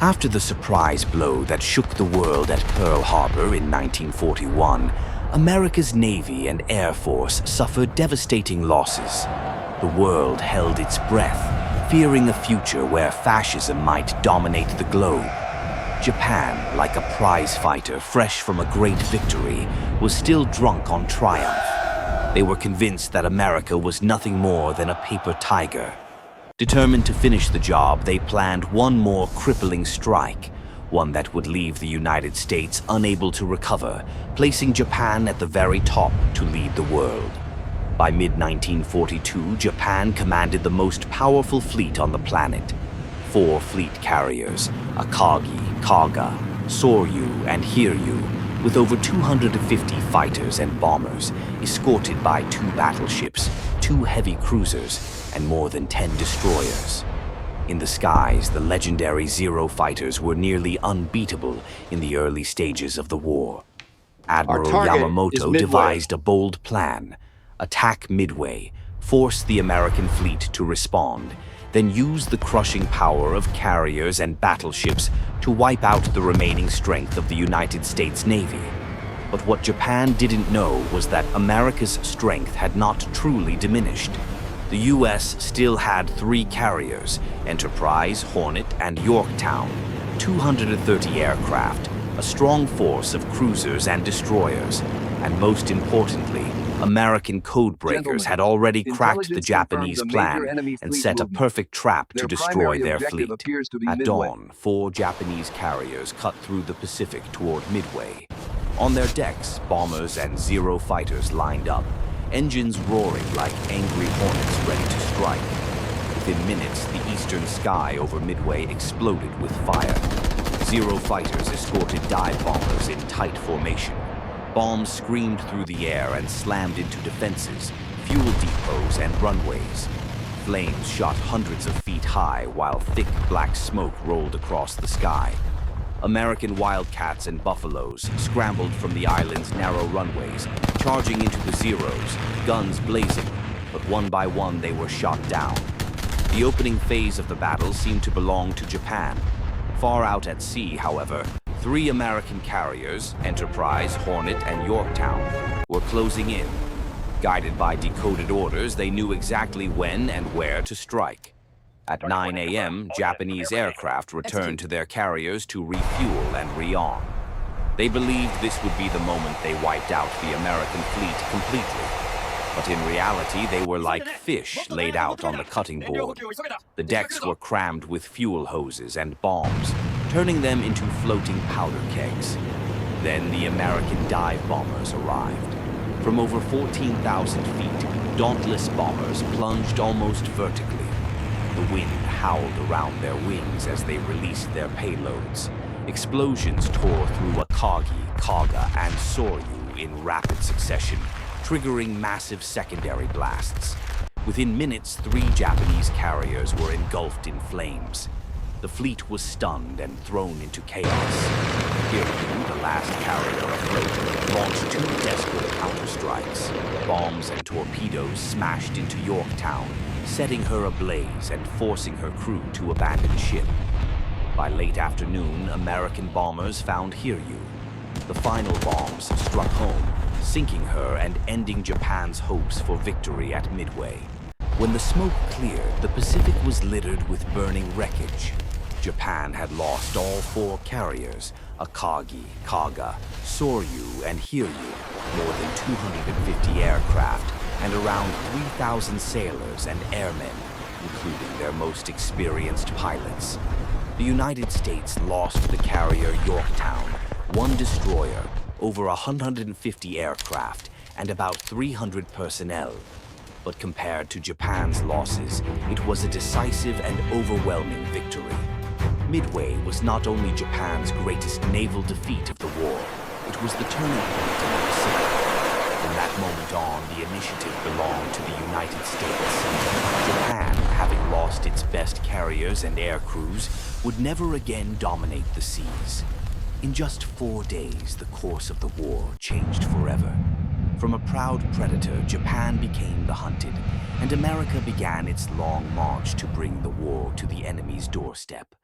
After the surprise blow that shook the world at Pearl Harbor in 1941, America's Navy and Air Force suffered devastating losses. The world held its breath, fearing a future where fascism might dominate the globe. Japan, like a prize fighter fresh from a great victory, was still drunk on triumph. They were convinced that America was nothing more than a paper tiger. Determined to finish the job, they planned one more crippling strike, one that would leave the United States unable to recover, placing Japan at the very top to lead the world. By mid-1942, Japan commanded the most powerful fleet on the planet. 4 fleet carriers, Akagi, Kaga, Soryu, and Hiryu, with over 250 fighters and bombers, escorted by 2 battleships, 2 heavy cruisers, and more than 10 destroyers. In the skies, the legendary Zero fighters were nearly unbeatable in the early stages of the war. Admiral Yamamoto devised a bold plan: attack Midway, force the American fleet to respond, then use the crushing power of carriers and battleships to wipe out the remaining strength of the United States Navy. But what Japan didn't know was that America's strength had not truly diminished. The U.S. still had 3 carriers, Enterprise, Hornet, and Yorktown, 230 aircraft, a strong force of cruisers and destroyers, and most importantly, American codebreakers had already cracked the Japanese plan and set a perfect trap to destroy their fleet. At dawn, 4 Japanese carriers cut through the Pacific toward Midway. On their decks, bombers and Zero fighters lined up, engines roaring like angry hornets ready to strike. Within minutes, the eastern sky over Midway exploded with fire. Zero fighters escorted dive bombers in tight formation. Bombs screamed through the air and slammed into defenses, fuel depots, and runways. Flames shot hundreds of feet high while thick black smoke rolled across the sky. American Wildcats and Buffaloes scrambled from the island's narrow runways, charging into the Zeros, guns blazing, but one by one they were shot down. The opening phase of the battle seemed to belong to Japan. Far out at sea, however, 3 American carriers, Enterprise, Hornet, and Yorktown, were closing in. Guided by decoded orders, they knew exactly when and where to strike. At 9 a.m., Japanese aircraft returned to their carriers to refuel and rearm. They believed this would be the moment they wiped out the American fleet completely. But in reality, they were like fish laid out on the cutting board. The decks were crammed with fuel hoses and bombs, turning them into floating powder kegs. Then the American dive bombers arrived. From over 14,000 feet, dauntless bombers plunged almost vertically. The wind howled around their wings as they released their payloads. Explosions tore through Akagi, Kaga, and Soryu in rapid succession, triggering massive secondary blasts. Within minutes, 3 Japanese carriers were engulfed in flames. The fleet was stunned and thrown into chaos. Hiryu, the last carrier afloat, launched 2 desperate counterstrikes. Bombs and torpedoes smashed into Yorktown, setting her ablaze and forcing her crew to abandon ship. By late afternoon, American bombers found Hiryu. The final bombs struck home, sinking her and ending Japan's hopes for victory at Midway. When the smoke cleared, the Pacific was littered with burning wreckage. Japan had lost all 4 carriers, Akagi, Kaga, Soryu, and Hiryu, more than 250 aircraft, and around 3,000 sailors and airmen, including their most experienced pilots. The United States lost the carrier Yorktown, 1 destroyer, over 150 aircraft, and about 300 personnel. But compared to Japan's losses, it was a decisive and overwhelming victory. Midway was not only Japan's greatest naval defeat of the war, it was the turning point in the Pacific. From that moment on, the initiative belonged to the United States. Japan, having lost its best carriers and air crews, would never again dominate the seas. In just 4 days, the course of the war changed forever. From a proud predator, Japan became the hunted, and America began its long march to bring the war to the enemy's doorstep.